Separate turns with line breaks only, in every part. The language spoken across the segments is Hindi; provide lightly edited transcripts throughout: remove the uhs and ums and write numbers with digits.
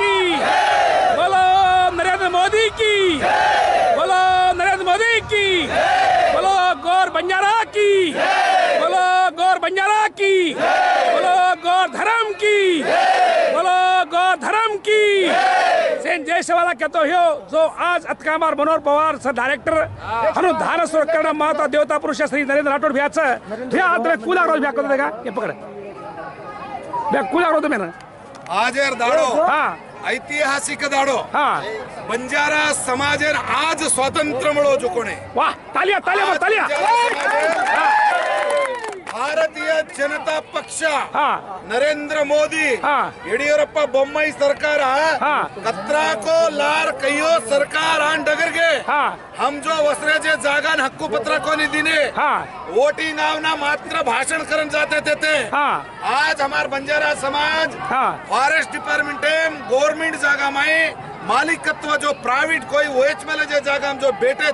की, बोलो नरेंद्र मोदी की, बोलो नरेंद्र मोदी की, बोलो गौर बंजारा की, बोलो गौर बंजारा की, बोलो गौर धर्म की, बोलो गौर धर्म की। सेन जयसेवाला कहतो हो जो आज अतकामार मनोहर पवार सर डायरेक्टर हनु धान सुरक्षण माता देवता पुरुष श्री नरेंद्र राठौड़ भैया भैया आदरे कूला रोज भैया को देगा ये पकड़ भैया कूला रोज में ना
आज दाडो
हाँ
ऐतिहासिक दाडो
हाँ
बंजारा समाजेर आज स्वातंत्र्य मळो जोकोणे
वाह तालिया तालिया तालिया
भारतीय जनता पक्ष
हाँ
नरेंद्र मोदी
हाँ
येडियूरप्पा बोम्मई सरकार
हाँ
कत्रा को लार कयो सरकार आन डगरगे
हाँ
हम जो वसरेचे जागान हक्कुपत्र कोणी दिने
हाँ
वोटिंग आवना मात्र भाषण करन जाते थे
हाँ
आज हमार बंजारा समाज
हाँ
फॉरेस्ट डिपार्टमेंट गवर्नमेंट जागा में मालिकत्व जो प्राइवेट कोई ओएच मेले जे जागा जो बेटे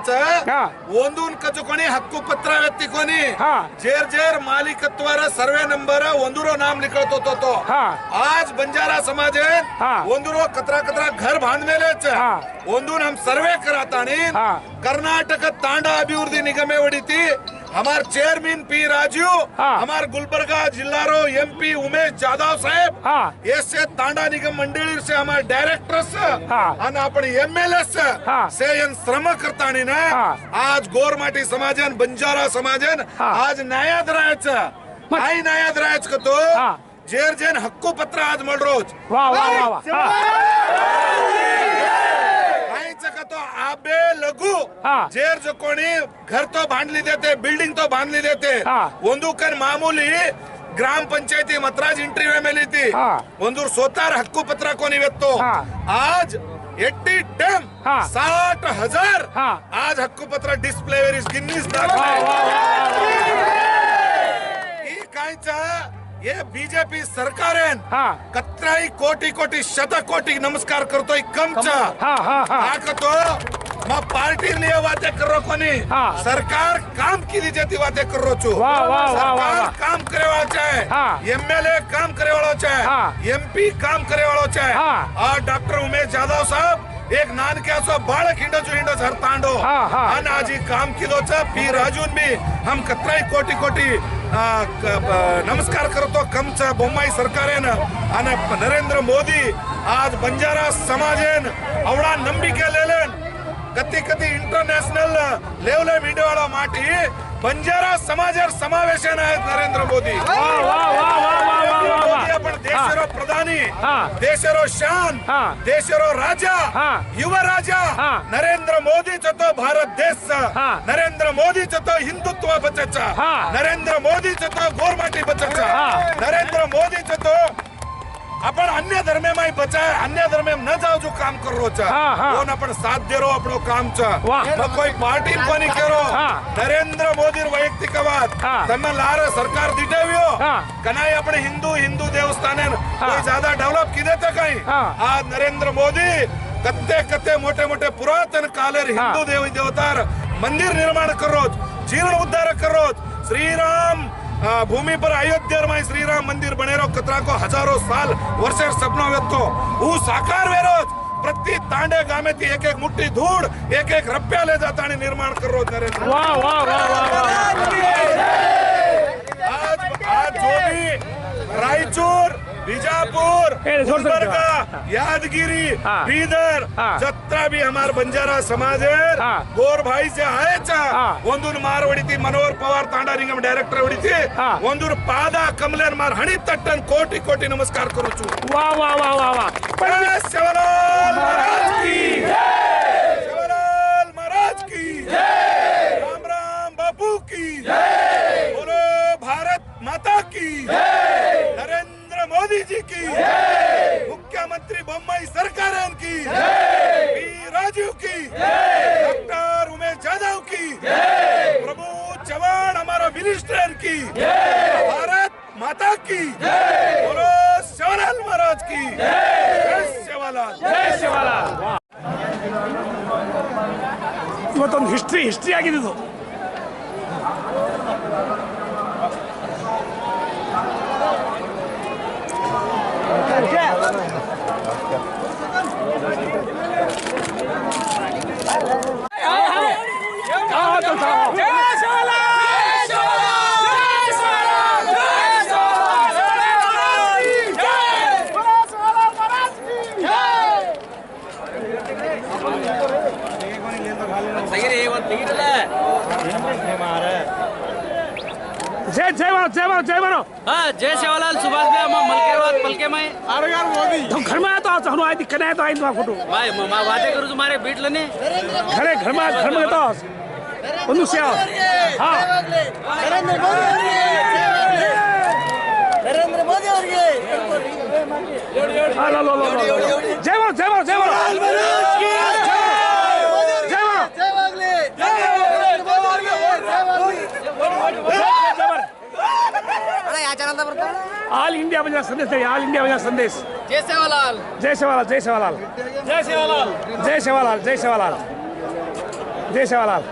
ಒಂದೂನ್ ಕಚುಕೊನಿ ಹಕ್ಕು ಪತ್ರ ವ್ಯಕ್ತಿಕೊನಿ जेर जेर मालिकत्वार सर्वे नंबर ಒಂದೂರೋ नाम निकळतो तो आज बंजारा समाज ಒಂದೂರೋ कतरा कतरा घर बांधलेच ಒಂದೂन हम सर्वे करातानी कर्नाटक तांडा अभिवृद्धि निगम वडिती हमार चेयरमैन पी राजू हमार गुलबर्गा जिल्लारो एमपी उमेश जाधव साहेब ऐसे तांडा निगम मंडली से हमारे डायरेक्टर्स आणि आपण एमएलएस से श्रम करतानी ना आज गोरमाटी समाजन बंजारा समाजन आज न्यायात राहायचं आई न्यायात राहायचं का तो जेर जेन हक्कू पत्र आज मळ रोज
वाह वाह वाह
तो आबे लघु जेर जो कोणी घर तो बांधली देते बिल्डिंग तो बांधली देते ಒಂದೂಕನ್ मामूली ग्राम पंचायती मद्राज इंटरव्यू में ली थी ಒಂದೂರ್ सोतार हक्कू पत्र कोणी व्यक्तो आज 80 टन 60,000 आज हक्कू पत्र डिस्प्ले वेर इस गिन्नीस ये बीजेपी सरकार कत्राई कोटी कोटी शतकोटी नमस्कार करतोय कमचा तो मग पार्टी लिए वाते करो कोणी सरकार काम केली जाती वाते करो छु सरकार काम करे वाला चाहे एमएलए काम करे वाला चाहे एमपी काम करे वाला चाहे और डॉक्टर उमेश जाधव साहब एक नानक्याचो बाळक हिंडो झर तांडो आणि आज काम किलो पी राजून भी हम कत्राई कोटी कोटी नमस्कार करतो कमचा बोम्माई सरकारेन आणि नरेंद्र मोदी आज बंजारा समाजेन आवडा नंबिके लेलेन कती कती इंटरनॅशनल लेवल मीडियावाला माटी बंजारा समाजेर समावेशन आहेत नरेंद्र मोदी आपण देशरो प्रधानी देशरो शान देशरो राजा युवा राजा नरेंद्र मोदीचा तो भारत देश नरेंद्र मोदीचा तो हिंदुत्व बचाचा नरेंद्र मोदीचा तो गोरमाटी बचाचा नरेंद्र मोदीचा तो अपन अन्य धर्मे में बचाए अन्य धर्मे में न जाओ जो काम कर रो कोण अपन साथ दे रो अपनो काम कोई पार्टी कोणी करो नरेंद्र मोदी वैयक्तिक बात तमे लार सरकार दिटेव्यो कनाई अपने हिंदू हिंदू देवस्थान कोई ज्यादा डेवलप की देते कहीं आज नरेंद्र मोदी कत्ते कत्ते मोटे मोटे पुरातन कालेर हिंदू देवी देवतार मंदिर निर्माण करो जीर्ण उद्धार करो श्रीराम भूमि पर अयोध्या में श्रीराम मंदिर बने रो कतरा को हजारों साल वर्ष सपना व्यक्तो वो साकार वेरोज प्रति तांडे गामे थी एक एक मुट्ठी धूड़ एक एक रप्या ले जाता निर्माण कर रो नरेंद्र
वाह वाह वाह
आज जो भी रायचूर बीजापुर गुलबर्गा यादगिरी बीदर जत्रा भी हमार बंजारा समाज है गोर भाई से आयचा ಒಂದೂರು ಮಾರವಡಿತಿ मनोहर पवार तांडा निगम डायरेक्टर वडिती ಒಂದೂರು ಪಾದ ಕಮಲೇರ್ ಮಾರ್ ಹಣಿ ತಟ್ಟನ್ ಕೋಟಿ ಕೋಟಿ ನಮಸ್कार करू छु
वाह वाह वाह वाह वाह
सेवालाल महाराज की जय सेवालाल महाराज की जय राम राम बापू की जय बोलो भारत माता की जय नरेंद्र मोदी जी की जय मुख्यमंत्री बोम्मई सरकार की जय पी राजू की जय डॉक्टर उमेश जाधव की जय प्रभु चव्हाण हमारा मिनिस्टर की जय भारत माता की जय बोलो सेवालाल महाराज की जय सेवालाल
जय सेवालाल ಇವತ್ತೊಂದು ಹಿಸ್ಟ್ರಿ ಆಗಿದೆ ಇದು जय बोलो जय बोलो।
हाँ जय सेवालाल सुभाष भाई मलकेवाद पलके में
मोदी
घर में आता हूँ आई दिक्कत है तो आई तुम्हारा फोटो
भाई वादे करू तुम्हारे बीट लेने
घर में आता हूँ ಒಂದು हाँ
नरेंद्र मोदी ಅವರಿಗೆ
हाँ लो लो लो जय बोलो जय बोलो जय बोलो
ಜಯವಾಗಲಿ ಅಣ್ಣ ಯಾವ ಚಾನಲ್ ಬರ್ತಾ
ऑल इंडिया बजा संदेश है ऑल इंडिया बजा संदेश
जय सेवालाल
जय सेवालाल जय सेवालाल
जय सेवालाल
जय सेवालाल जय सेवालाल जय सेवालाल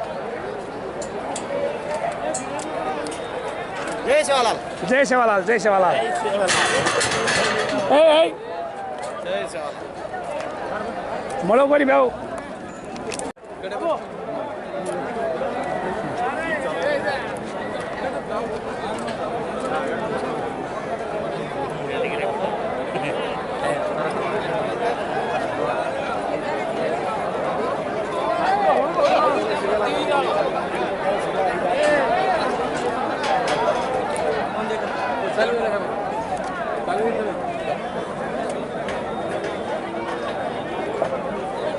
ಜೈ ಶಿವಲಾಲ್
जय सेवालाल जय सेवालाल मळो कोणी भाऊ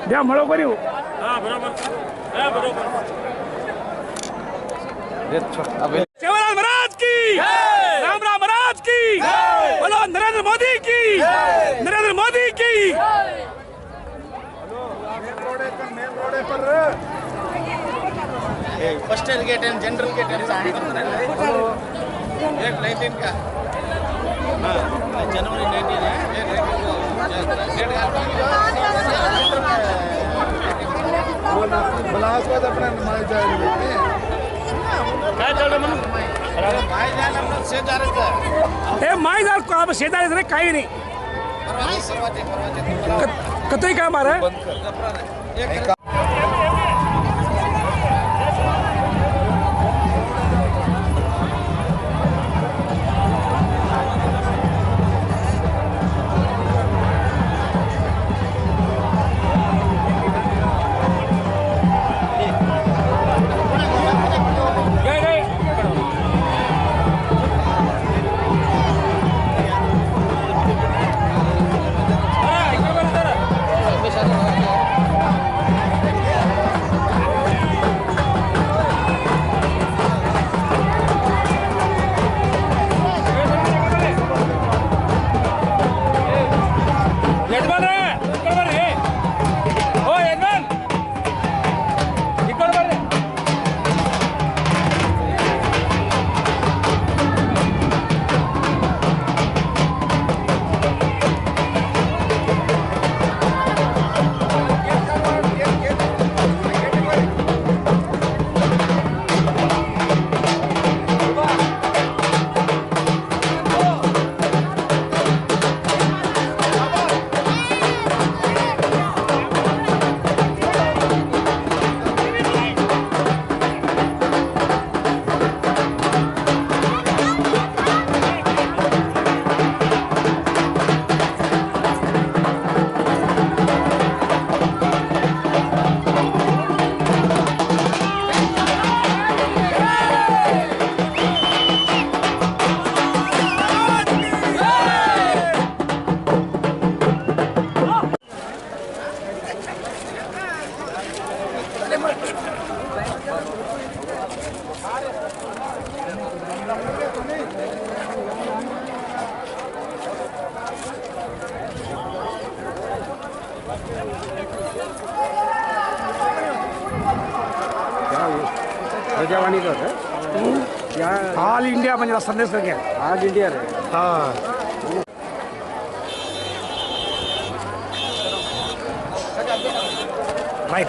द्या मळो कोणी सेवालाल महाराज की राम राम महाराज की बोलो नरेंद्र मोदी की नरेंद्र मोदी की
first gate and general gate and 19 का जनवरी 19 है
बिलासपुर अपने माई जाएंगे
काय चल रहा मनु माय जान हम लोग से जा रहे थे
ए माईदार को आप शेजारी रे काही नाही कतई काम आ रहा है
प्रजावाणी का है क्या
ऑल इंडिया बजा संदेश करके
आज इंडिया रे
हाँ राइट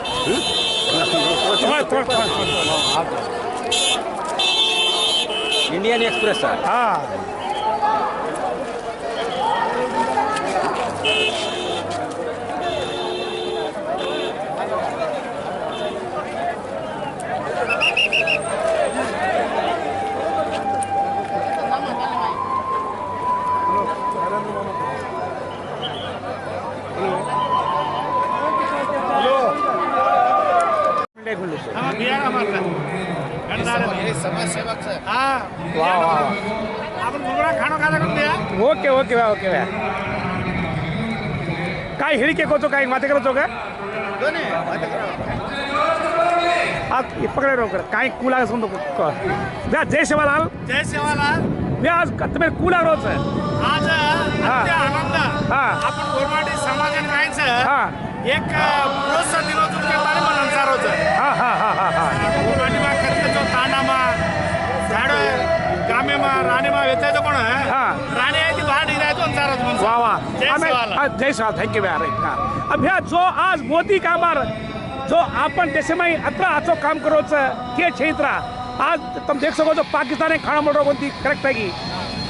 इंडियन एक्सप्रेस है
हाँ
समाजसेवक सर
हा
वा वा वा.
आपण मुलगा खाणं खायला करतो या
ओके ओके वा ओके वा. काय ಹೇಳಿಕೆ ಕೊಚ್ಚೋ काय ಮಾತೆ ಕರೋ ಚೋಗ आज पकड़े रोकर काय कूला सुन तो व्या जय सेवालाल
जय सेवालाल
मी आज तुम्ही कूला रोज
आज अत्य आनंद
हा.
आपण गोरमाटी समाजाने जायचं
हा
एक प्रोत्साहन दिलो तुमच्या बारे मला अंसारोचं
हा हा हा हा हा
गोरमाटीमा कथलेचो तांडामा झाड गामेमा राणीमा वेचायचं कोण
हा.
राणी आहे ती बाहेर निघायचो अंसारोच
वा वा
जय
आम्ही
सेवालाल
जय सेवालाल थँक्यू व्या अभ्या जो आज मोदी कामार जो आपण देशमाई अत्रा आचो काम करोच के क्षेत्र आज तुम देख सको जो पाकिस्तान खाना मोडो कोणती करेक्ट आहे की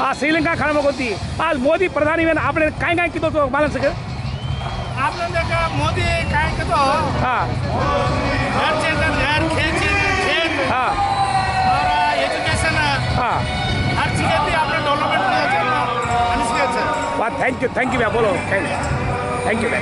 आज श्रीलंका खाना कोणती आज मोदी प्रधानी वेन आपण काय काय कितो तो मला सगळं
आपलं देखा मोदी काय करतो
हा
घर क्षेत्र घर खेल
हा
और एजुकेशन
हा
हर चीज की आपलं डेव्हलपमेंट आणि
वा थँक्यू व्या बोलो थँक्यू व्या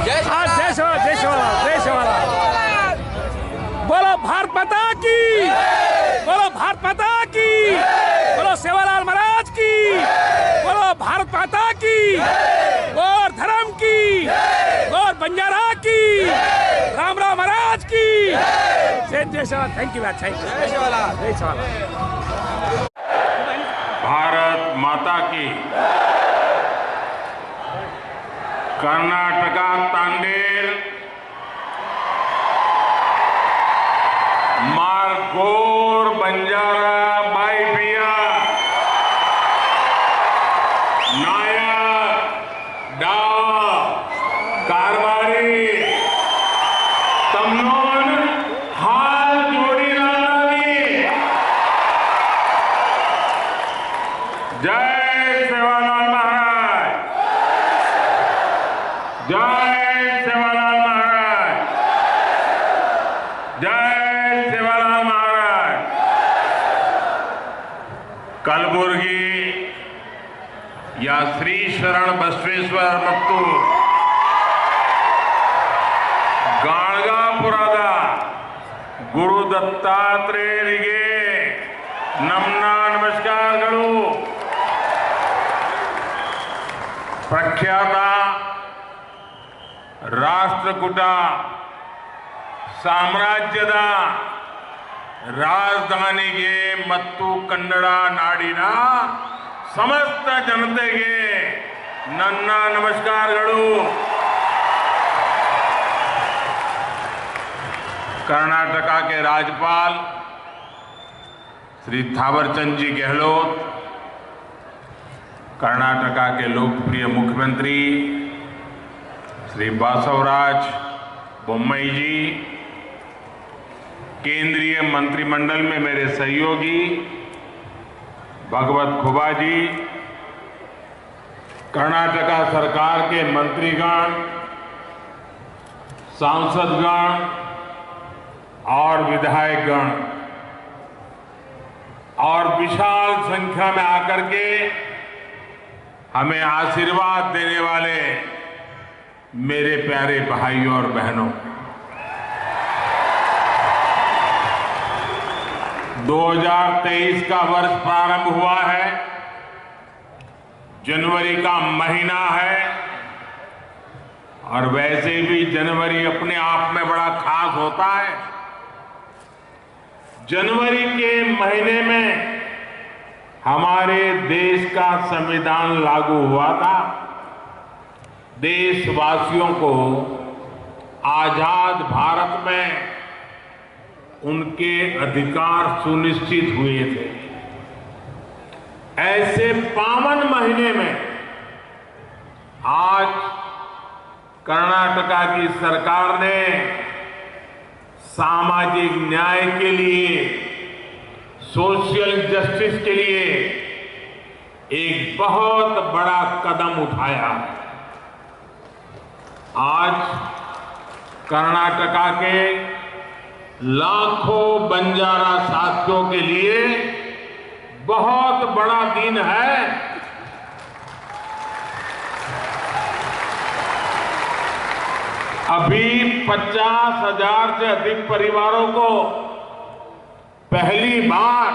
जय सेवालाल थँक्यू जय सेवालाल बोलो भारत माता की बोलो भारत माता की बोलो सेवालाल महाराज की बोलो भारत माता की गौर धर्म की गौर बंजारा की राम महाराज की जय सेवालाल थँक्यू जय सेवालाल
भारत माता की कर्नाटका तांडेल मारगोर बंजारा बाईबिया नायक डाव कारवारी तमनोन हाल जोड़ी रानी जय सेवालाल महाराज जय सेवालाल महाराज जय सेवालाल महाराज कलबुर्गी या श्री शरण बसवेश्वर ಮತ್ತು ಗಾಣಗಾಪುರದ ಗುರು ದತ್ತಾತ್ರೇಯರಿಗೆ ನಮ್ಮ ನಮಸ್ಕಾರಗಳು. ಪ್ರಖ್ಯಾತ ರಾಷ್ಟ್ರಕೂಟ ಸಾಮ್ರಾಜ್ಯದ ರಾಜಧಾನಿಗೆ ಮತ್ತು ಕನ್ನಡ ನಾಡಿನ ಸಮಸ್ತ ಜನತೆಗೆ ನನ್ನ ನಮಸ್ಕಾರಗಳು. कर्नाटका के राज्यपाल श्री थावरचंद जी गहलोत, कर्नाटका के लोकप्रिय मुख्यमंत्री श्री बासवराज बोम्मई जी, केंद्रीय मंत्रिमंडल में मेरे सहयोगी भगवत खुबा जी, कर्नाटका सरकार के मंत्रीगण, सांसदगण और विधायकगण और विशाल संख्या में आकर के हमें आशीर्वाद देने वाले मेरे प्यारे भाइयों और बहनों, 2023 का वर्ष प्रारंभ हुआ है। जनवरी का महीना है और वैसे भी जनवरी अपने आप में बड़ा खास होता है। जनवरी के महीने में हमारे देश का संविधान लागू हुआ था। देशवासियों को आजाद भारत में उनके अधिकार सुनिश्चित हुए थे। ऐसे पावन महीने में आज कर्नाटका की सरकार ने सामाजिक न्याय के लिए, सोशल जस्टिस के लिए एक बहुत बड़ा कदम उठाया है। आज कर्नाटका के लाखों बंजारा साथियों के लिए बहुत बड़ा दिन है। अभी 50,000 से अधिक परिवारों को पहली बार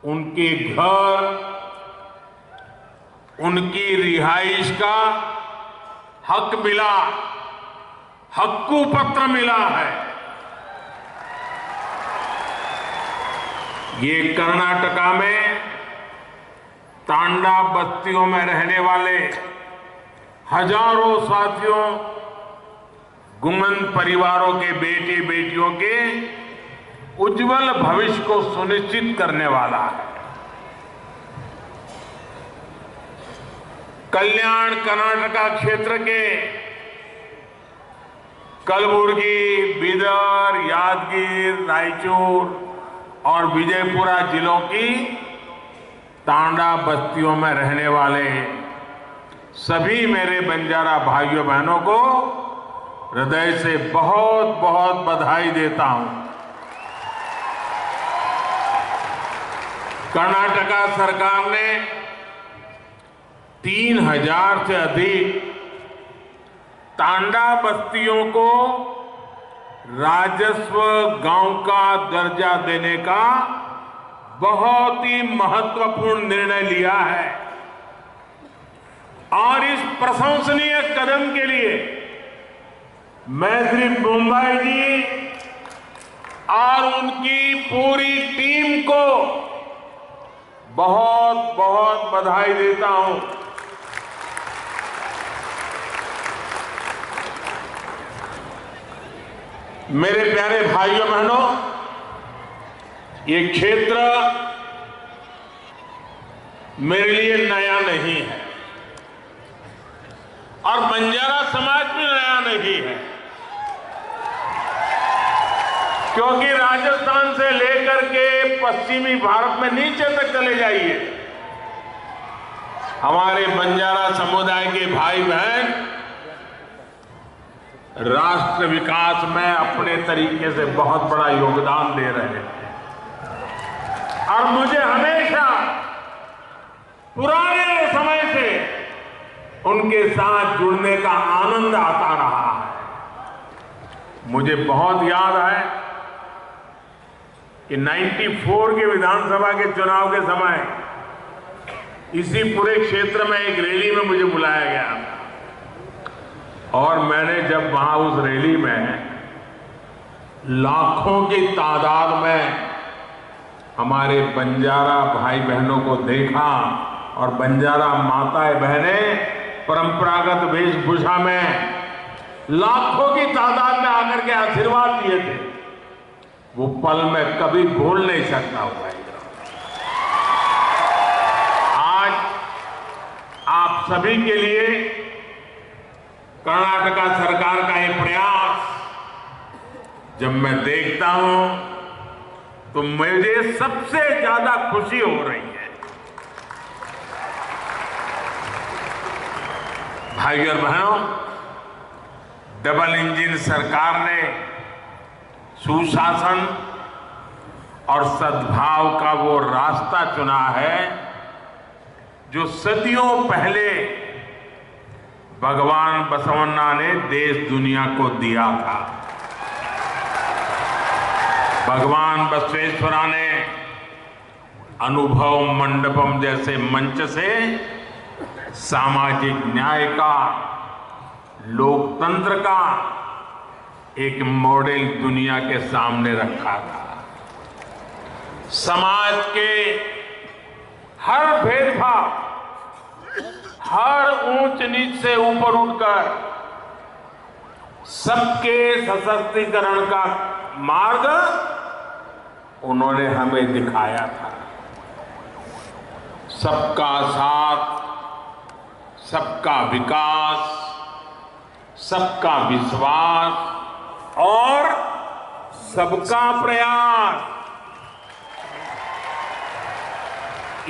उनके घर, उनकी रिहाइश का हक मिला, हक्कू पत्र मिला है। ये कर्नाटका में तांडा बस्तियों में रहने वाले हजारों साथियों, गुमन परिवारों के बेटे बेटियों के उज्जवल भविष्य को सुनिश्चित करने वाला है। कल्याण कर्नाटका क्षेत्र के कलबुर्गी, बीदर, यादगीर, रायचूर और विजयपुरा जिलों की तांडा बस्तियों में रहने वाले सभी मेरे बंजारा भाइयों बहनों को हृदय से बहुत बहुत बधाई देता हूं। कर्नाटका सरकार ने 3,000 से अधिक तांडा बस्तियों को राजस्व गांव का दर्जा देने का बहुत ही महत्वपूर्ण निर्णय लिया है और इस प्रशंसनीय कदम के लिए मैं श्री मुंबई जी और उनकी पूरी टीम को बहुत बहुत बधाई देता हूं। मेरे प्यारे भाइयों बहनों, ये क्षेत्र मेरे लिए नया नहीं है और बंजारा समाज भी नया नहीं है, क्योंकि राजस्थान से लेकर के पश्चिमी भारत में नीचे तक चले जाइए, हमारे बंजारा समुदाय के भाई बहन राष्ट्र विकास में अपने तरीके से बहुत बड़ा योगदान दे रहे हैं और मुझे हमेशा पुराने समय से उनके साथ जुड़ने का आनंद आता रहा है। मुझे बहुत याद है कि 94 के विधानसभा के चुनाव के समय इसी पूरे क्षेत्र में एक रैली में मुझे बुलाया गया और मैंने जब वहां उस रैली में लाखों की तादाद में हमारे बंजारा भाई बहनों को देखा और बंजारा माताएं बहनें परंपरागत वेशभूषा में लाखों की तादाद में आकर के आशीर्वाद दिए थे, वो पल मैं कभी भूल नहीं सकता हूं। आज आप सभी के लिए कर्नाटका सरकार का ये प्रयास जब मैं देखता हूं तो मुझे सबसे ज्यादा खुशी हो रही है। भाइयों और बहनों, डबल इंजन सरकार ने सुशासन और सद्भाव का वो रास्ता चुना है जो सदियों पहले भगवान बसवन्ना ने देश दुनिया को दिया था। भगवान बसवेश्वरा ने अनुभव मंडपम जैसे मंच से सामाजिक न्याय का, लोकतंत्र का एक मॉडल दुनिया के सामने रखा था। समाज के हर भेदभाव, हर ऊंच नीच से ऊपर उठकर सबके सशक्तिकरण का मार्ग उन्होंने हमें दिखाया था। सबका साथ, सबका विकास, सबका विश्वास और सबका प्रयास,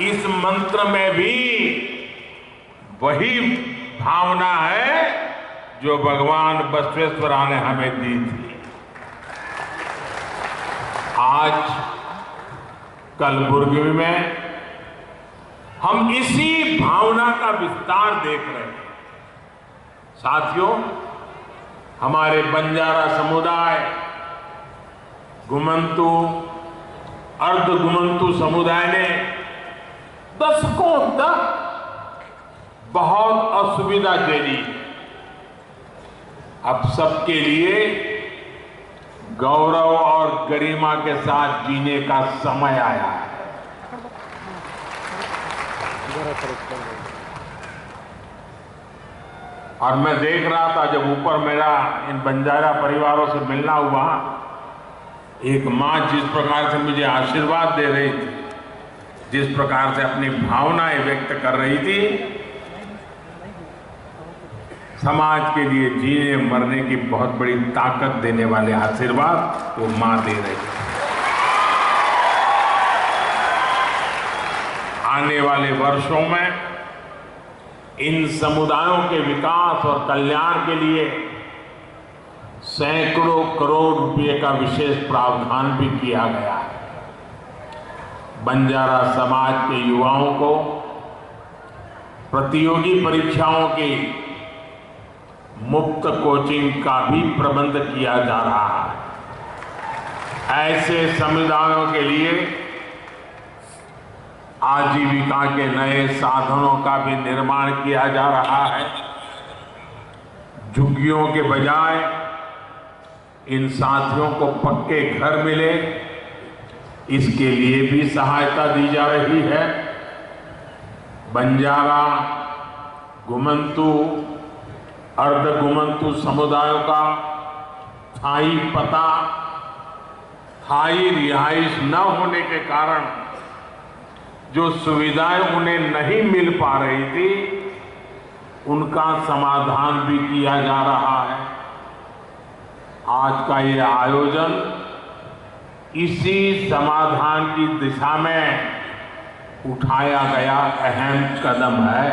इस मंत्र में भी वही भावना है जो भगवान बसवेश्वरा ने हमें दी थी। आज कलबुर्गी में हम इसी भावना का विस्तार देख रहे हैं। साथियों, हमारे बंजारा समुदाय, घुमंतु, अर्ध घुमंतु समुदाय ने दशकों तक बहुत असुविधा झेली। अब सबके लिए गौरव और गरिमा के साथ जीने का समय आया है। और मैं देख रहा था जब ऊपर मेरा इन बंजारा परिवारों से मिलना हुआ, एक मां जिस प्रकार से मुझे आशीर्वाद दे रही थी, जिस प्रकार से अपनी भावनाएं व्यक्त कर रही थी, समाज के लिए जीने मरने की बहुत बड़ी ताकत देने वाले आशीर्वाद वो मां दे रही है। आने वाले वर्षों में इन समुदायों के विकास और कल्याण के लिए सैकड़ों करोड़ रुपए का विशेष प्रावधान भी किया गया है। बंजारा समाज के युवाओं को प्रतियोगी परीक्षाओं की मुफ्त कोचिंग का भी प्रबंध किया जा रहा है। ऐसे समुदायों के लिए आजीविका के नए साधनों का भी निर्माण किया जा रहा है। झुग्गियों के बजाय इन साथियों को पक्के घर मिले, इसके लिए भी सहायता दी जा रही है। बंजारा, घुमंतु, अर्ध घुमंतु समुदायों का स्थायी पता, स्थायी रिहाइश न होने के कारण जो सुविधाएं उन्हें नहीं मिल पा रही थी, उनका समाधान भी किया जा रहा है। आज का ये आयोजन इसी समाधान की दिशा में उठाया गया अहम कदम है।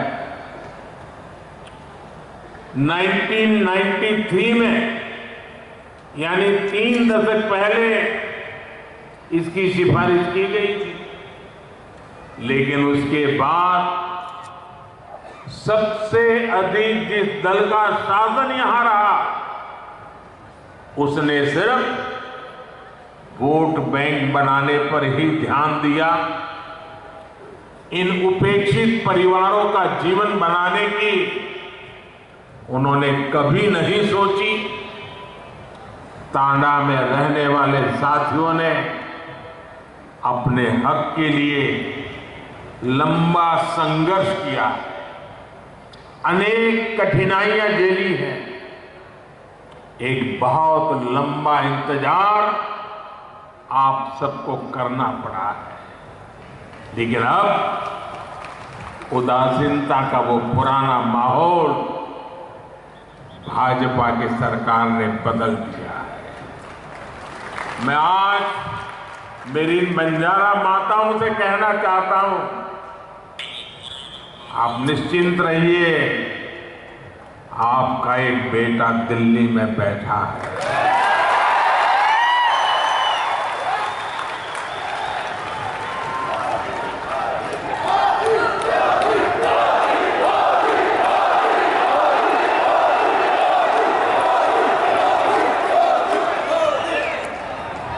1993 में, यानी 3 दशक पहले इसकी सिफारिश की गई थी, लेकिन उसके बाद सबसे अधिक जिस दल का शासन यहां रहा, उसने सिर्फ वोट बैंक बनाने पर ही ध्यान दिया। इन उपेक्षित परिवारों का जीवन बनाने की उन्होंने कभी नहीं सोची। तांडा में रहने वाले साथियों ने अपने हक के लिए लंबा संघर्ष किया, अनेक कठिनाइयां झेली हैं। एक बहुत लंबा इंतजार आप सबको करना पड़ा है, लेकिन अब उदासीनता का वो पुराना माहौल भाजपा की सरकार ने बदल दिया है। मैं आज मेरी बंजारा माताओं से कहना चाहता हूं, आप निश्चिंत रहिए, आपका एक बेटा दिल्ली में बैठा है।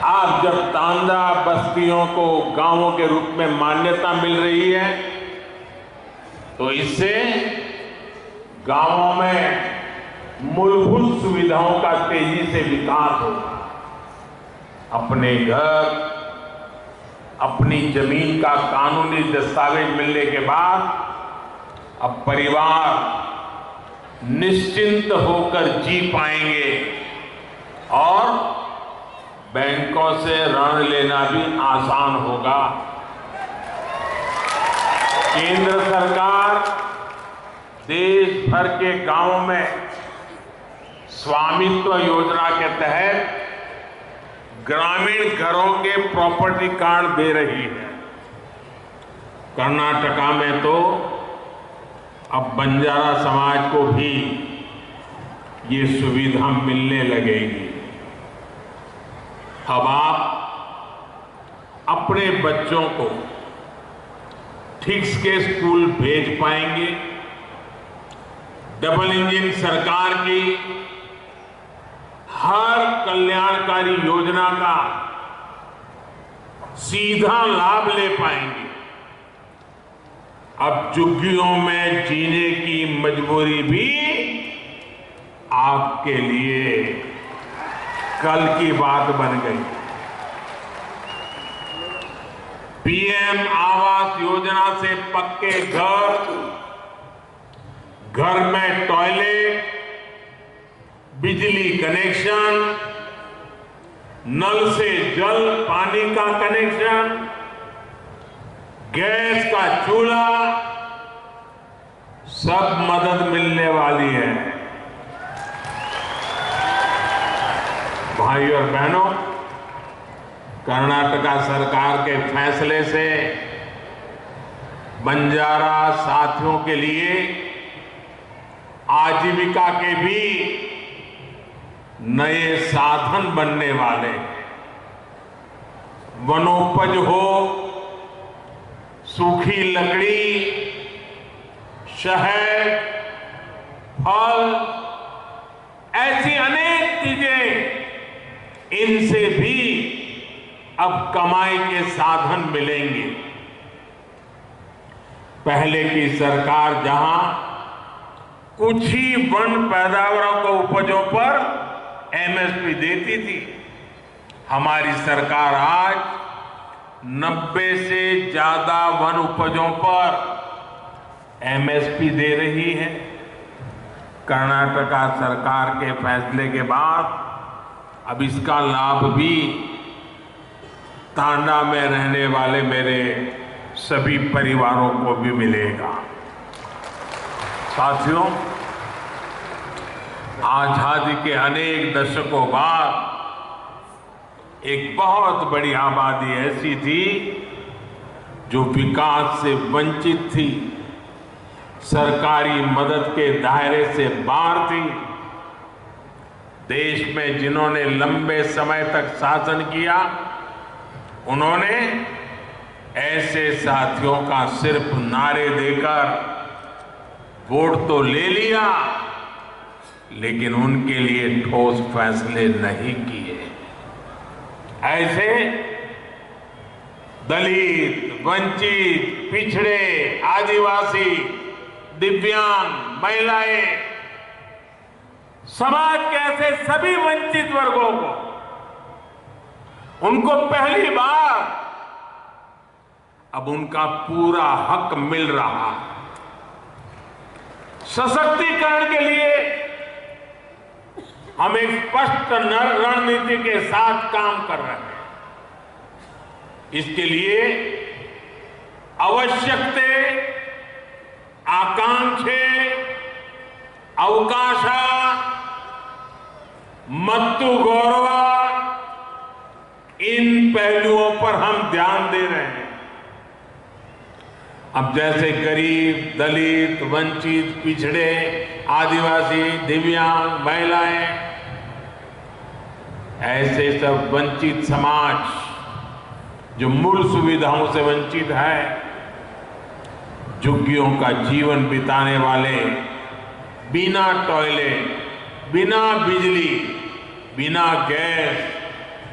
आज जब तांडा बस्तियों को गांवों के रूप में मान्यता मिल रही है, तो इससे गांवों में मूलभूत सुविधाओं का तेजी से विकास होगा। अपने घर, अपनी जमीन का कानूनी दस्तावेज मिलने के बाद अब परिवार निश्चिंत होकर जी पाएंगे और बैंकों से ऋण लेना भी आसान होगा। केंद्र सरकार देश भर के गांवों में स्वामित्व योजना के तहत ग्रामीण घरों के प्रॉपर्टी कार्ड दे रही है। कर्नाटका में तो अब बंजारा समाज को भी ये सुविधा मिलने लगेगी। अब आप अपने बच्चों को ठीक के स्कूल भेज पाएंगे। डबल इंजन सरकार की हर कल्याणकारी योजना का सीधा लाभ ले पाएंगे। अब झुग्गियों में जीने की मजबूरी भी आपके लिए कल की बात बन गई। पीएम आवास योजना से पक्के घर में टॉयलेट, बिजली कनेक्शन, नल से जल पानी का कनेक्शन, गैस का चूल्हा, सब मदद मिलने वाली है। भाई और बहनों, कर्नाटका सरकार के फैसले से बंजारा साथियों के लिए आजीविका के भी नए साधन बनने वाले। वनोपज हो, सूखी लकड़ी, शहद, फल, ऐसी अनेक चीजें, इनसे भी अब कमाई के साधन मिलेंगे। पहले की सरकार जहां कुछ ही वन पैदावारों को उपजों पर एमएसपी देती थी, हमारी सरकार आज 90 से ज्यादा वन उपजों पर एमएसपी दे रही है। कर्नाटका सरकार के फैसले के बाद अब इसका लाभ भी तांडा में रहने वाले मेरे सभी परिवारों को भी मिलेगा। साथियों, आजादी के अनेक दशकों बाद एक बहुत बड़ी आबादी ऐसी थी जो विकास से वंचित थी, सरकारी मदद के दायरे से बाहर थी। देश में जिन्होंने लंबे समय तक शासन किया, उन्होंने ऐसे साथियों का सिर्फ नारे देकर वोट तो ले लिया, लेकिन उनके लिए ठोस फैसले नहीं किए। ऐसे दलित, वंचित, पिछड़े, आदिवासी, दिव्यांग, महिलाएं, समाज के ऐसे सभी वंचित वर्गों को, उनको पहली बार अब उनका पूरा हक मिल रहा है। सशक्तिकरण के लिए हम एक स्पष्ट रणनीति के साथ काम कर रहे हैं। इसके लिए आवश्यकते, आकांक्षे, अवकाशा, मत्तु गौरवा, इन पहलुओं पर हम ध्यान दे रहे हैं। अब जैसे गरीब, दलित, वंचित, पिछड़े, आदिवासी, दिव्यांग, महिलाएं, ऐसे सब वंचित समाज जो मूल सुविधाओं से वंचित है, झुग्गियों का जीवन बिताने वाले, बिना टॉयलेट, बिना बिजली, बिना गैस,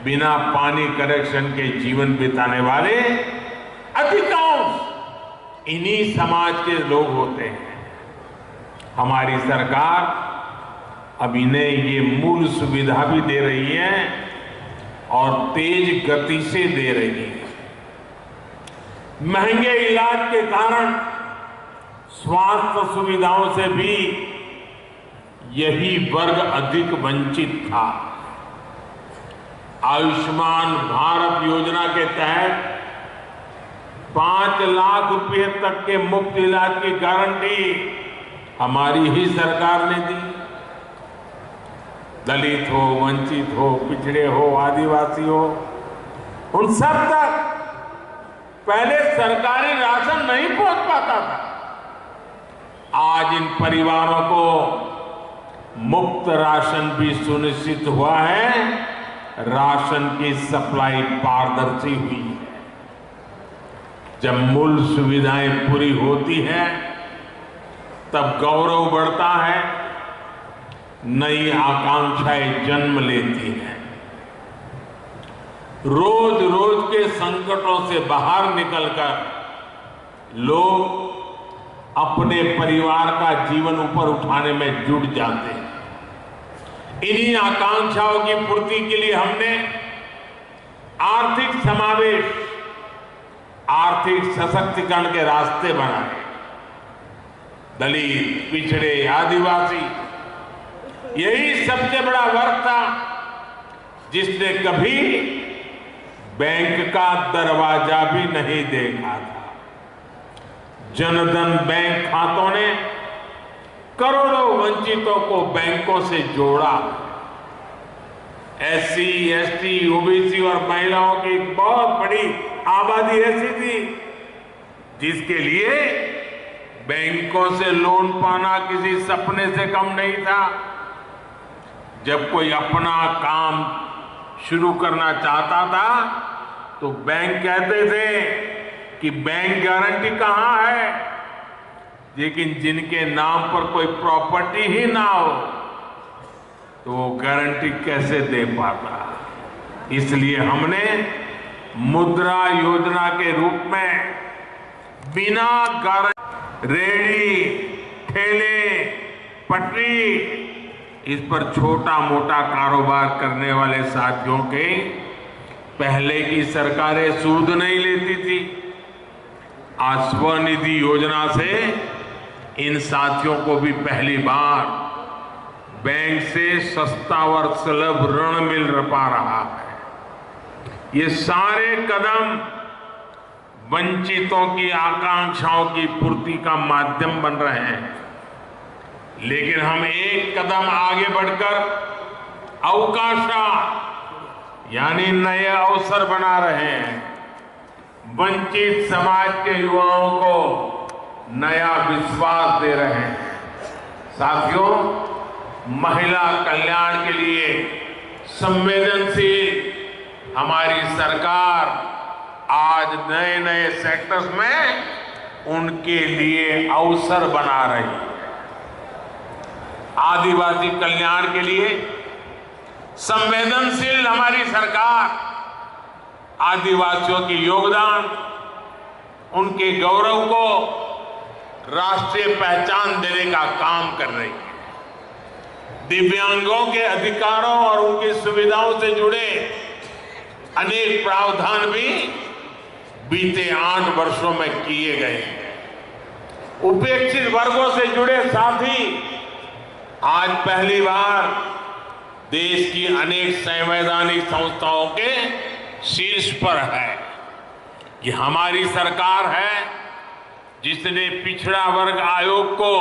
बिना पानी कनेक्शन के जीवन बिताने वाले अधिकांश इन्हीं समाज के लोग होते हैं। हमारी सरकार अब इन्हें ये मूल सुविधा भी दे रही है और तेज गति से दे रही है। महंगे इलाज के कारण स्वास्थ्य सुविधाओं से भी यही वर्ग अधिक वंचित था। आयुष्मान भारत योजना के तहत 5 लाख रुपए तक के मुफ्त इलाज की गारंटी हमारी ही सरकार ने दी। दलित हो, वंचित हो, पिछड़े हो, आदिवासी हो, उन सब तक पहले सरकारी राशन नहीं पहुंच पाता था। आज इन परिवारों को मुफ्त राशन भी सुनिश्चित हुआ है, राशन की सप्लाई पारदर्शी हुई है। जब मूल सुविधाएं पूरी होती हैं, तब गौरव बढ़ता है, नई आकांक्षाएं जन्म लेती हैं। रोज रोज के संकटों से बाहर निकलकर लोग अपने परिवार का जीवन ऊपर उठाने में जुट जाते हैं। इन्हीं आकांक्षाओं की पूर्ति के लिए हमने आर्थिक समावेश, आर्थिक सशक्तिकरण के रास्ते बनाए। दलित, पिछड़े, आदिवासी, यही सबसे बड़ा वर्ग था जिसने कभी बैंक का दरवाजा भी नहीं देखा था। जनधन बैंक खातों ने करोड़ों वंचितों को बैंकों से जोड़ा। एससी, एसटी, ओबीसी और महिलाओं की एक बहुत बड़ी आबादी ऐसी थी जिसके लिए बैंकों से लोन पाना किसी सपने से कम नहीं था। जब कोई अपना काम शुरू करना चाहता था तो बैंक कहते थे कि बैंक गारंटी कहां है, लेकिन जिनके नाम पर कोई प्रॉपर्टी ही ना हो तो वो गारंटी कैसे दे पाता। इसलिए हमने मुद्रा योजना के रूप में बिना गारंटी, रेहड़ी, ठेले, पटरी, इस पर छोटा मोटा कारोबार करने वाले साथियों के पहले की सरकारें सूद नहीं लेती थी। आज स्वनिधि योजना से इन साथियों को भी पहली बार बैंक से सस्ता और सुलभ ऋण मिल पा रहा है। ये सारे कदम वंचितों की आकांक्षाओं की पूर्ति का माध्यम बन रहे हैं। लेकिन हम एक कदम आगे बढ़कर अवकाशा यानी नए अवसर बना रहे हैं। वंचित समाज के युवाओं को नया विश्वास दे रहे हैं। साथियों, महिला कल्याण के लिए संवेदनशील हमारी सरकार आज नए नए सेक्टर्स में उनके लिए अवसर बना रही है। आदिवासी कल्याण के लिए संवेदनशील हमारी सरकार आदिवासियों के योगदान, उनके गौरव को राष्ट्रीय पहचान देने का काम कर रही है। दिव्यांगों के अधिकारों और उनकी सुविधाओं से जुड़े अनेक प्रावधान भी बीते 8 वर्षों में किए गए हैं। उपेक्षित वर्गों से जुड़े साथी आज पहली बार देश की अनेक संवैधानिक संस्थाओं के शीर्ष पर है। ये हमारी सरकार है जिसने पिछड़ा वर्ग आयोग को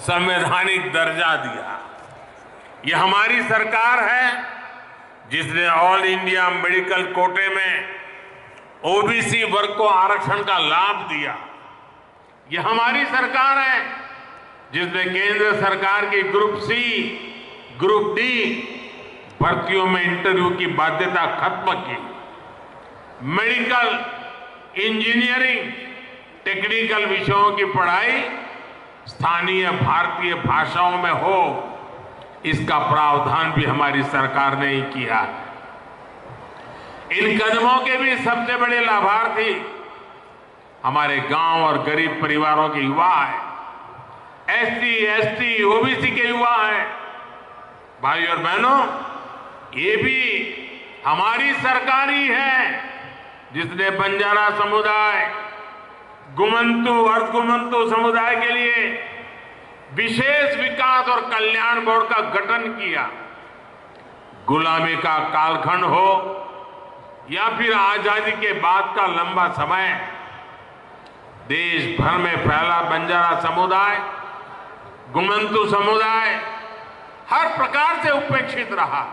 संवैधानिक दर्जा दिया। ये हमारी सरकार है जिसने ऑल इंडिया मेडिकल कोटे में ओबीसी वर्ग को आरक्षण का लाभ दिया। ये हमारी सरकार है जिसने केंद्र सरकार की ग्रुप सी, ग्रुप डी भर्तियों में इंटरव्यू की बाध्यता खत्म की। मेडिकल, इंजीनियरिंग, टेक्निकल विषयों की पढ़ाई स्थानीय भारतीय भाषाओं में हो, इसका प्रावधान भी हमारी सरकार ने ही किया। इन कदमों के भी सबसे बड़े लाभार्थी हमारे गांव और गरीब परिवारों के युवा हैं, एसटी, एसटी, ओबीसी के युवा हैं। भाई और बहनों, ये भी हमारी सरकार ही है जिसने बंजारा समुदाय, गुमंतु, अर्धगुमंतु समुदाय के लिए विशेष विकास और कल्याण बोर्ड का गठन किया। गुलामी का कालखंड हो या फिर आजादी के बाद का लंबा समय, देश भर में फैला बंजारा समुदाय, गुमंतु समुदाय हर प्रकार से उपेक्षित रहा।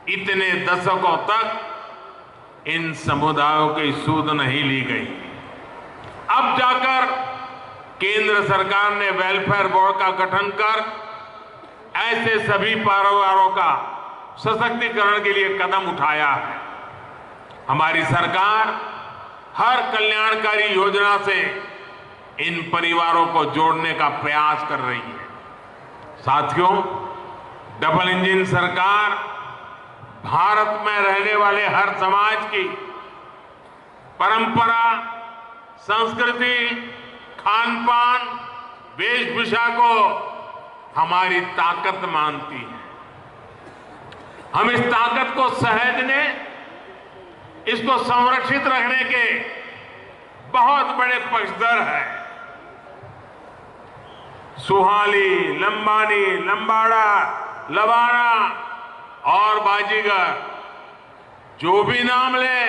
इतने दशकों तक इन समुदायों की सूद नहीं ली गई। अब जाकर केंद्र सरकार ने वेलफेयर बोर्ड का गठन कर ऐसे सभी परिवारों का सशक्तिकरण के लिए कदम उठाया है। हमारी सरकार हर कल्याणकारी योजना से इन परिवारों को जोड़ने का प्रयास कर रही है। साथियों, डबल इंजन सरकार भारत में रहने वाले हर समाज की परंपरा, संस्कृति, खान पान, वेशभूषा को हमारी ताकत मानती है। हम इस ताकत को सहेजने, इसको संरक्षित रखने के बहुत बड़े पक्षधर हैं। सुहाली, लंबानी, लंबाड़ा, लबाना और बाजीगर, जो भी नाम ले,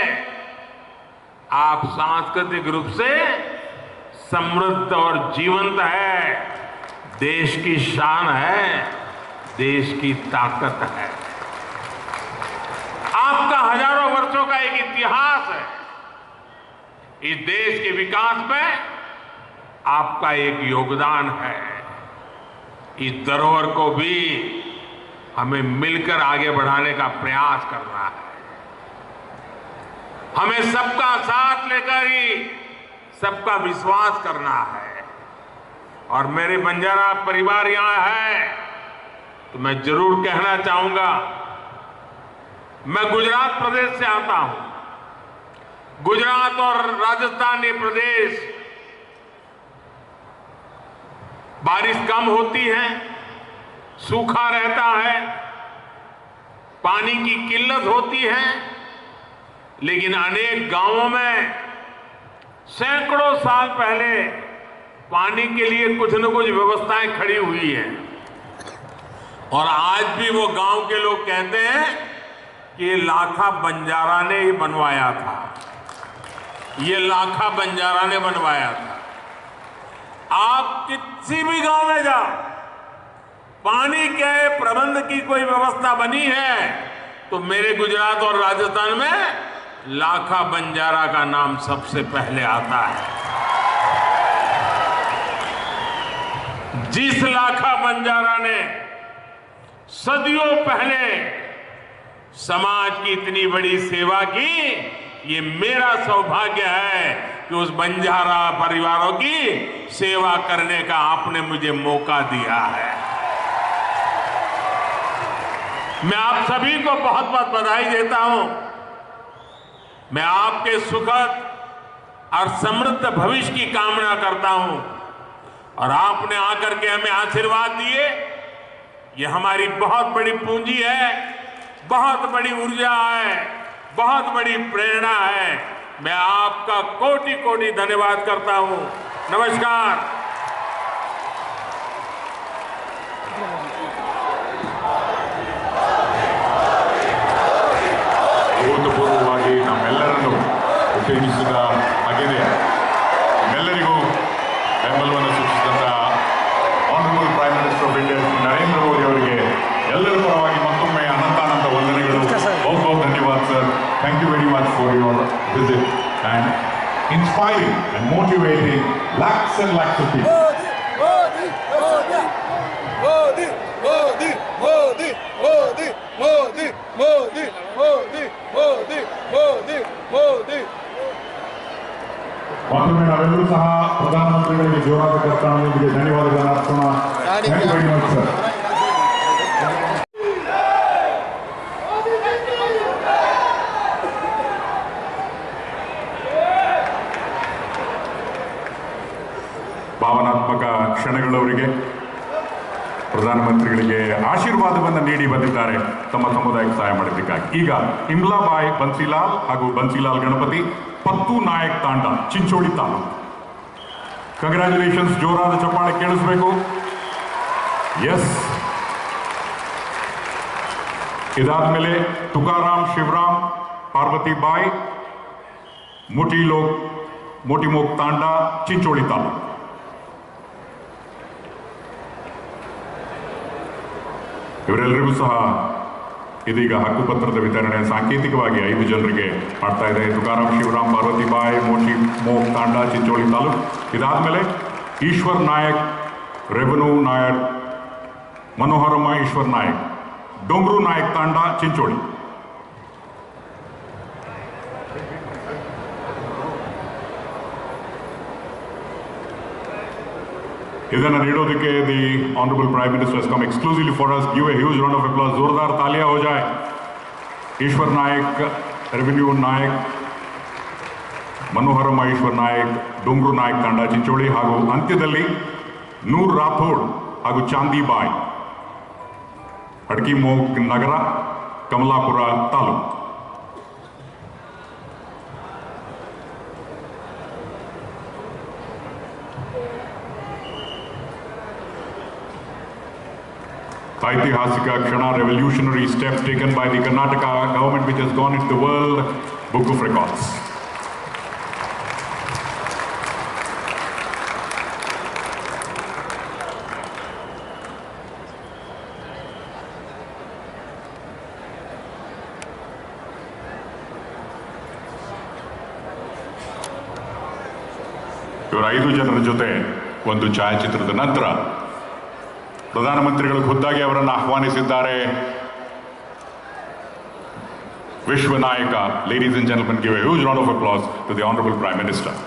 आप सांस्कृतिक रूप से समृद्ध और जीवंत है, देश की शान है, देश की ताकत है। आपका हजारों वर्षों का एक इतिहास है। इस देश के विकास में आपका एक योगदान है। इस धरोहर को भी हमें मिलकर आगे बढ़ाने का प्रयास करना है। हमें सबका साथ लेकर ही सबका विश्वास करना है। और मेरे बंजारा परिवार यहां है तो मैं जरूर कहना चाहूंगा, मैं गुजरात प्रदेश से आता हूं। गुजरात और राजस्थान ये प्रदेश बारिश कम होती है, सूखा रहता है, पानी की किल्लत होती है, लेकिन अनेक गांवों में सैकड़ों साल पहले पानी के लिए कुछ न कुछ व्यवस्थाएं खड़ी हुई हैं। और आज भी वो गांव के लोग कहते हैं कि ये लाखा बंजारा ने ही बनवाया था, ये लाखा बंजारा ने बनवाया था। आप किसी भी गांव में जाओ, पानी के प्रबंध की कोई व्यवस्था बनी है तो मेरे गुजरात और राजस्थान में लाखा बंजारा का नाम सबसे पहले आता है। जिस लाखा बंजारा ने सदियों पहले समाज की इतनी बड़ी सेवा की, ये मेरा सौभाग्य है कि उस बंजारा परिवारों की सेवा करने का आपने मुझे मौका दिया है। मैं आप सभी को बहुत बहुत बधाई देता हूं। मैं आपके सुखद और समृद्ध भविष्य की कामना करता हूं। और आपने आकर के हमें आशीर्वाद दिए, ये हमारी बहुत बड़ी पूंजी है, बहुत बड़ी ऊर्जा है, बहुत बड़ी प्रेरणा है। मैं आपका कोटि कोटि धन्यवाद करता हूं। नमस्कार।
ಅಭೂತಪೂರ್ವವಾಗಿ ನಮ್ಮೆಲ್ಲರನ್ನು ಉತ್ತೇಜಿಸಿದ ಹಾಗೆಯೇ ನಮ್ಮೆಲ್ಲರಿಗೂ ಬೆಂಬಲವನ್ನು ಸೂಚಿಸಿದಂತಹ honourable prime minister of India Narendra Modi ಅವರಿಗೆ ಎಲ್ಲರ ಪರವಾಗಿ ಮತ್ತೊಮ್ಮೆ ಅನಂತಾನಂತ ವಂದನೆಗಳು. ಬಹು ಬಹು ಧನ್ಯವಾದ sir. Thank you very much for your visit and inspiring and motivating lakhs and lakhs of people.
Modi, Modi, Modi, Modi, Modi, Modi, Modi, Modi, Modi, Modi, Modi.
ಮತ್ತೊಮ್ಮೆ ನಾವೆಲ್ಲರೂ ಸಹ ಪ್ರಧಾನಮಂತ್ರಿಗಳಿಗೆ ಜೋರಾದ ಕರ್ನಾಟಕಕ್ಕೆ ಧನ್ಯವಾದಗಳನ್ನು ಅರ್ಪೋಣ. Thank you very much sir. ಭಾವನಾತ್ಮಕ ಕ್ಷಣಗಳವರಿಗೆ ಪ್ರಧಾನಮಂತ್ರಿಗಳಿಗೆ ಆಶೀರ್ವಾದವನ್ನು ನೀಡಿ ಬಂದಿದ್ದಾರೆ ತಮ್ಮ ಸಮುದಾಯಕ್ಕೆ ಸಹಾಯ ಮಾಡೋದಕ್ಕಾಗಿ. ಈಗ ಇಮ್ಲಾಬಾಯಿ ಬನ್ಸಿಲಾಲ್ ಹಾಗೂ ಬನ್ಸಿಲಾಲ್ ಗಣಪತಿ ಪತ್ತು ನಾಯಕ್ ತಾಂಡ ಚಿಂಚೋಳಿ ತಾಲೂಕು. ಕಂಗ್ರ್ಯಾಚುಲೇಷನ್ಸ್. ಜೋರಾದ ಚಪ್ಪಾಳೆ ಕೇಳಿಸ್ಬೇಕು. ಎಸ್. ಇದಾದ್ಮೇಲೆ ತುಕಾರಾಮ್ ಶಿವರಾಮ್ ಪಾರ್ವತಿಬಾಯಿ ಮೋಟಿಮೋಕ್ ತಾಂಡ ಚಿಂಚೋಳಿ ತಾಲೂಕು. ಇವರೆಲ್ಲರಿಗೂ ಸಹ ಇದೀಗ ಹಕ್ಕುಪತ್ರದ ವಿತರಣೆ ಸಾಂಕೇತಿಕವಾಗಿ 5 ಜನರಿಗೆ ಮಾಡ್ತಾ ಇದೆ. ತುಕಾರಾಮ್ ಶಿವರಾಮ್ ಪಾರ್ವತಿಬಾಯಿ ಮೋಕ್ ತಾಂಡ ಚಿಂಚೋಳಿ ತಾಲೂಕು. ಇದಾದ್ಮೇಲೆ ಈಶ್ವರ್ ನಾಯಕ್ ರೆವೆನ್ಯೂ ನಾಯಕ್ ಮನೋಹರಮ್ಮ ಈಶ್ವರ್ ನಾಯಕ್ ಡೊಂಗ್ರು ನಾಯಕ್ ತಾಂಡ ಚಿಂಚೋಳಿ. ಇದನ್ನು ನೀಡೋದಕ್ಕೆ the honourable prime minister has come exclusively for us. Give a huge round of applause. जोरदार तालियां हो जाए. ईश्वर नायक रेवेन्यू नायक मनोहरಮ್ಮ ಈಶ್ವರ್ ನಾಯಕ್ ಡೊಂಗ್ರು ನಾಯಕ್ ತಾಂಡ ಚಿಂಚೋಳಿ ಹಾಗೂ ಅಂತ್ಯದಲ್ಲಿ ನೂರ್ ರಾಥೋಡ್ ಹಾಗೂ ಚಾಂದಿಬಾಯ್ ಅಡ್ಕಿಮೋಗ್ ನಗರ ಕಮಲಾಪುರ ತಾಲೂಕು. ಐತಿಹಾಸಿಕ ಕ್ಷಣ, revolutionary step taken by the Karnataka government which has gone into the World Book of Records. ಇವರು 5 ಜನರ ಜೊತೆ ಒಂದು ಛಾಯಾಚಿತ್ರದ ನಂತರ ಪ್ರಧಾನಮಂತ್ರಿಗಳು ಖುದ್ದಾಗಿ ಅವರನ್ನು ಆಹ್ವಾನಿಸಿದ್ದಾರೆ. ವಿಶ್ವ ನಾಯಕ, ladies and gentlemen, give a huge round of applause to the honourable prime minister.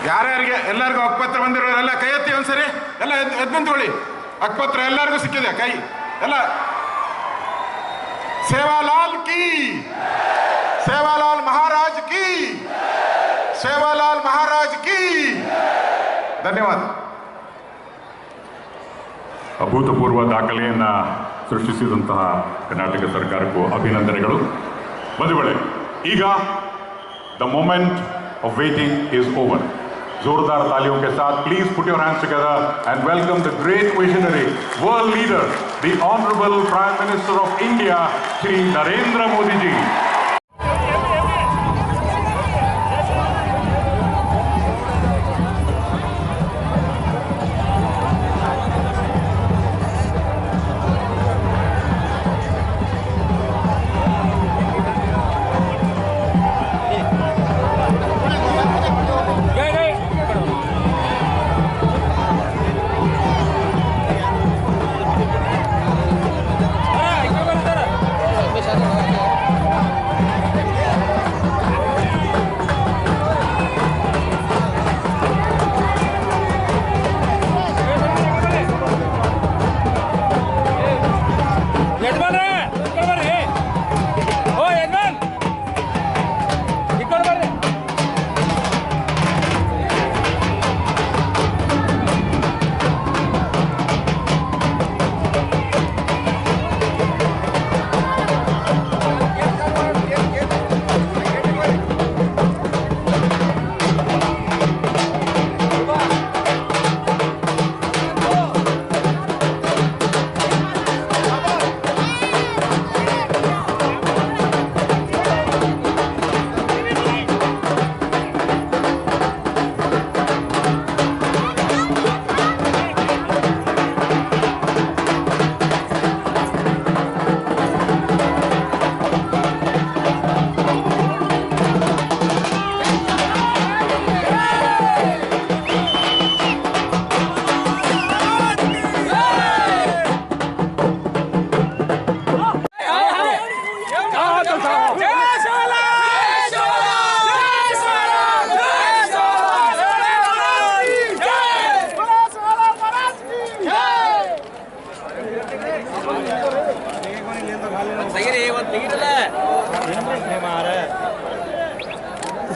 ಯಾರ್ಯಾರಿಗೆ ಎಲ್ಲರಿಗೂ ಹಕ್ಕುಪತ್ರ ಬಂದಿರೋರೆಲ್ಲ ಕೈ ಎತ್ತಿ ಒಂದ್ಸರಿ, ಎಲ್ಲ ಎದ್ದು ನಿಂತ್ಕೊಳ್ಳಿ. ಹಕ್ಕುಪತ್ರ ಎಲ್ಲರಿಗೂ ಸಿಕ್ಕಿದೆ, ಕೈ ಎಲ್ಲ. ಸೇವಾಲಾಲ್ ಕಿ, ಸೇವಾಲಾಲ್ ಮಹಾರಾಜ್ ಕಿ, ಸೇವಾಲಾಲ್ ಮಹಾರಾಜ್ ಕಿ. ಧನ್ಯವಾದ.
ಅಭೂತಪೂರ್ವ ದಾಖಲೆಯನ್ನು ಸೃಷ್ಟಿಸಿದಂತಹ ಕರ್ನಾಟಕ ಸರ್ಕಾರಕ್ಕೂ ಅಭಿನಂದನೆಗಳು. ಬಂಧುಗಳೇ, ಈಗ the moment of waiting is over. जोरदार तालियों के साथ please put your hands together and welcome the great visionary world leader the honourable prime minister of India Shri Narendra Modi ji.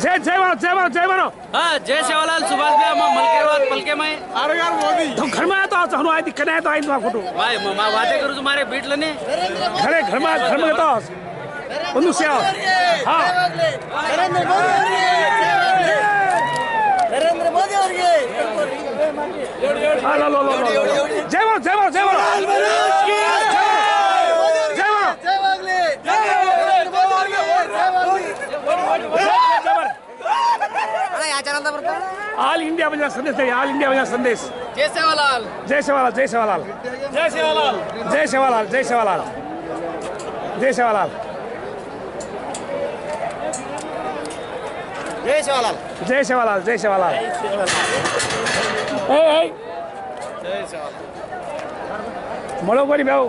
जय जय मानो जय मानो जय मानो।
हाँ जय सेवालाल सुभाष भाई हम मलकेवाद पलके में
अरे यार मोदी तुम घर में तो हनु आई दिक्कत है तो आई तुम्हारा फोटो
भाई मैं वादे करूँ तुम्हारे बीट लेने
घरे घर में तो बंधु से आओ। हाँ
नरेंद्र मोदी ಅವರಿಗೆ
हाँ लो लो लो जय मानो जय मानो जय मानो जय मानो
ಜಯವಾಗಲಿ ನರೇಂದ್ರ ಮೋದಿ ಅವರಿಗೆ
ಆಲ್ ಇಂಡಿಯಾ ಬಂಜಾರ ಸಂದೇಶ ಆಲ್ ಇಂಡಿಯಾ ಬಂಜಾರ ಸಂದೇಶ
ಜೈ ಸೇವಾಲಾಲ್
ಜೈ ಸೇವಾಲಾಲ್ ಜೈ ಸೇವಾಲಾಲ್
ಜೈ ಸೇವಾಲಾಲ್
ಜೈ ಸೇವಾಲಾಲ್ ಜೈ ಸೇವಾಲಾಲ್ ಜೈ ಸೇವಾಲಾಲ್
ಜೈ ಸೇವಾಲಾಲ್
ಜೈ ಸೇವಾಲಾಲ್ ಜೈ ಸೇವಾಲಾಲ್ ಮೊಳಗೋರಿ ಬೇವು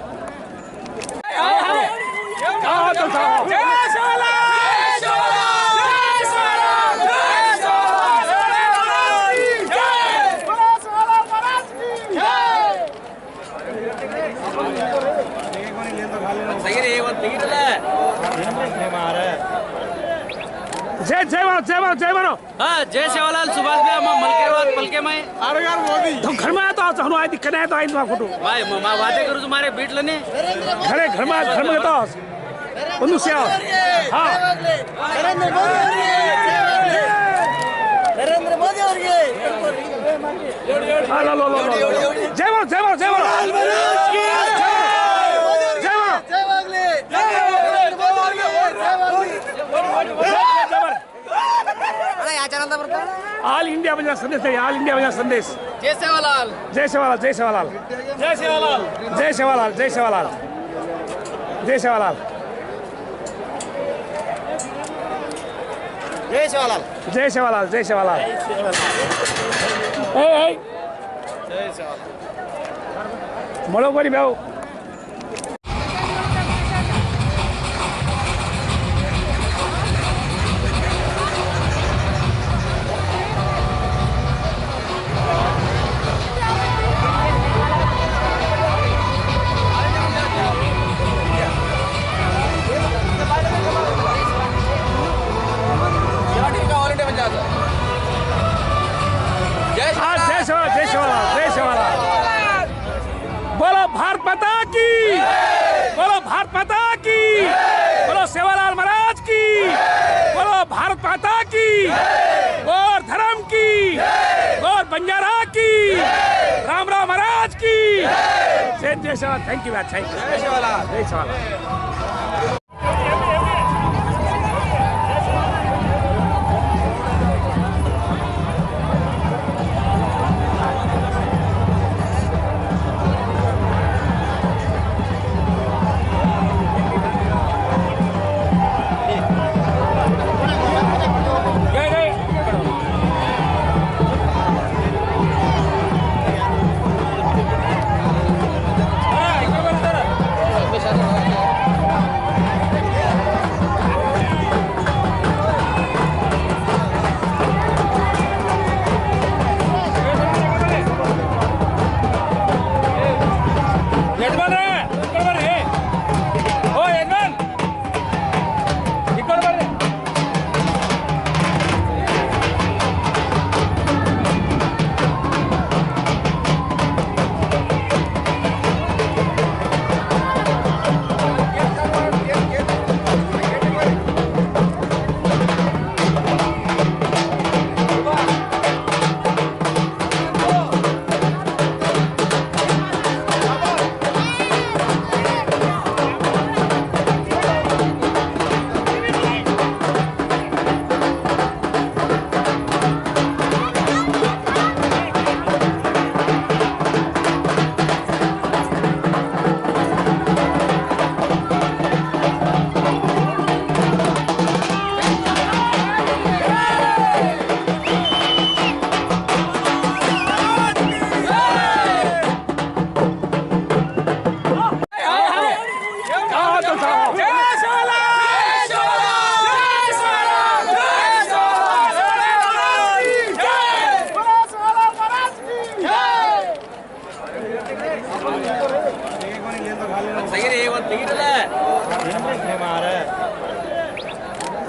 जय जय मानो जय मानो जय मानो
हाँ जय सेवालाल सुभाष भाई हम मलकेरवाद पलके में
तो घर में आया तो आज हम आए दिखने आए तो आई तुम्हारा फोटो
भाई मैं वादे करूँ तुम्हारे बीट लेने
घरे घर में तो ಒಂದು ಸೇವ ಹಾ
ನರೇಂದ್ರ ಮೋದಿ ಅವರಿಗೆ
ಜೈ ಮಾನೋ ಜೈ ಮಾನೋ ಜೈ ಮಾನೋ
ಜಯವಾಗಲಿ ಅಣ್ಣ ಯಾವ ಚಾನಲ್ ಬರ್ತಾನೆ
ಆಲ್ ಇಂಡಿಯಾ ಬಂಜಾರ ಸಂದೇಶ ಆಲ್ ಇಂಡಿಯಾ ಬಂಜಾರ ಸಂದೇಶ
ಜೈ ಸೇವಾಲಾಲ್
ಜೈ ಸೇವಾಲಾಲ್ ಜೈ ಸೇವಾಲಾಲ್
ಜೈ ಸೇವಾಲಾಲ್
ಜೈ ಸೇವಾಲಾಲ್ ಜೈ ಸೇವಾಲಾಲ್ ಜೈ ಸೇವಾಲಾಲ್
ಜೈ ಸೇವಾಲಾಲ್
ಜೈ ಸೇವಾಲಾಲ್ ಜೈ ಸೇವಾಲಾಲ್ ಮೊಳಗೋರಿ ಬೇವು जय सेवालाल जय सेवालाल जय सेवालाल बोलो भारत माता की बोलो भारत माता की बोलो सेवालाल महाराज की बोलो भारत माता की गौर धर्म की गौर बंजारा की राम राम महाराज की जय Sevalal thank you thank you जय सेवालाल जय सेवालाल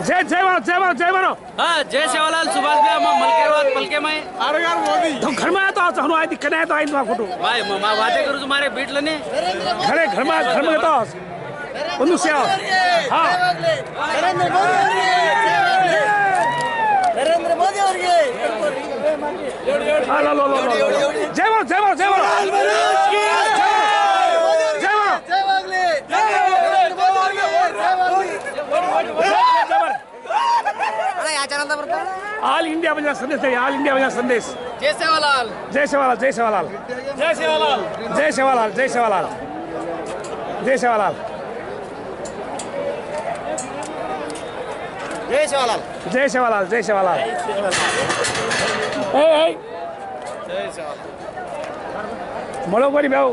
जय जय मानो जय मानो जय मानो
हाँ जय सेवालाल सुभाष भाई हम मलकेरवाद पलके में
तो घर में आया तो आज हम आए दिखने आए तो आई तुम्हारा फोटो
भाई मैं वादे करूँ तुम्हारे बीट लेने
घरे घर में तो ಒಂದು ಸೇವ ಹಾ
ನರೇಂದ್ರ ಮೋದಿ ಅವರಿಗೆ
ಜೈ ಮಾನೋ ಜೈ ಮಾನೋ ಜೈ ಮಾನೋ
ಜಯವಾಗಲಿ ಅಣ್ಣ ಯಾವ ಚಾನಲ್ ಬರ್ತಾನೆ
ऑल इंडिया बजा संदेश है, ऑल इंडिया बजा संदेश।
जय सेवालाल।
जय सेवालाल, जय सेवालाल,
जय सेवालाल।
जय सेवालाल, जय सेवालाल, जय सेवालाल,
जय सेवालाल।
जय सेवालाल, जय सेवालाल।
जय सेवालाल।
मोड़ो कोरी बेव